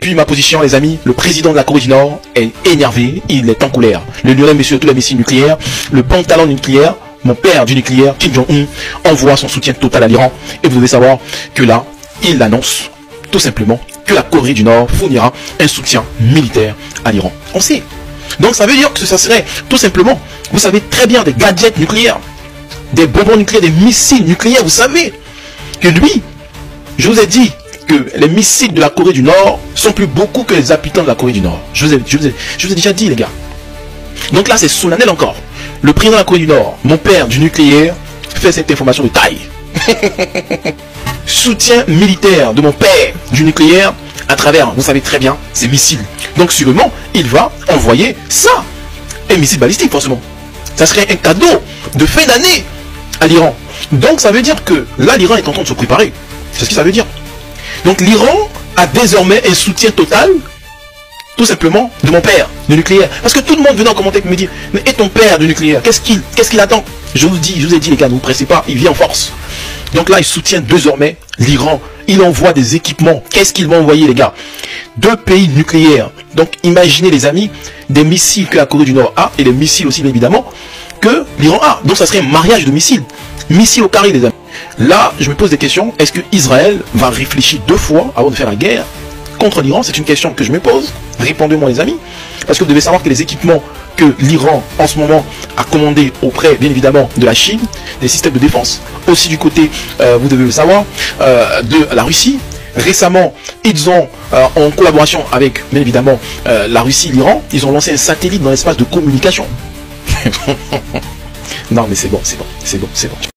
depuis ma position, les amis, le président de la Corée du Nord est énervé, il est en colère. Le lieutenant monsieur de tous les missiles nucléaires, le bon talent nucléaire, mon père du nucléaire, Kim Jong-un, envoie son soutien total à l'Iran. Et vous devez savoir que là, il annonce tout simplement que la Corée du Nord fournira un soutien militaire à l'Iran. On sait. Donc ça veut dire que ça serait tout simplement, vous savez très bien, des gadgets nucléaires, des bonbons nucléaires, des missiles nucléaires. Vous savez que lui, je vous ai dit que les missiles de la Corée du Nord sont plus beaucoup que les habitants de la Corée du Nord. Je vous ai déjà dit, les gars. Donc là, c'est solennel encore. Le président de la Corée du Nord, mon père du nucléaire, fait cette information de taille. Soutien militaire de mon père du nucléaire à travers, vous savez très bien, ces missiles. Donc sûrement, il va envoyer ça. Un missile balistique, forcément. Ça serait un cadeau de fin d'année à l'Iran. Donc ça veut dire que là, l'Iran est en train de se préparer. C'est ce que ça veut dire. Donc l'Iran a désormais un soutien total, tout simplement, de mon père, du nucléaire. Parce que tout le monde venait en commentaire me dire, mais et ton père du nucléaire, qu'est-ce qu'il attend? Je vous ai dit les gars, ne vous pressez pas, il vient en force. Donc là, il soutient désormais l'Iran. Il envoie des équipements. Qu'est-ce qu'il va envoyer, les gars? 2 pays nucléaires. Donc imaginez, les amis, des missiles que la Corée du Nord a, et des missiles aussi, bien évidemment, que l'Iran a. Donc ça serait un mariage de missiles. Missiles au carré, les amis. Là, je me pose des questions. Est-ce que Israël va réfléchir 2 fois avant de faire la guerre contre l'Iran? C'est une question que je me pose. Répondez-moi, les amis. Parce que vous devez savoir que les équipements que l'Iran, en ce moment, a commandés auprès, bien évidemment, de la Chine, des systèmes de défense, aussi du côté, vous devez le savoir, de la Russie. Récemment, ils ont, en collaboration avec, bien évidemment, la Russie et l'Iran, ils ont lancé un satellite dans l'espace de communication. Non, mais c'est bon.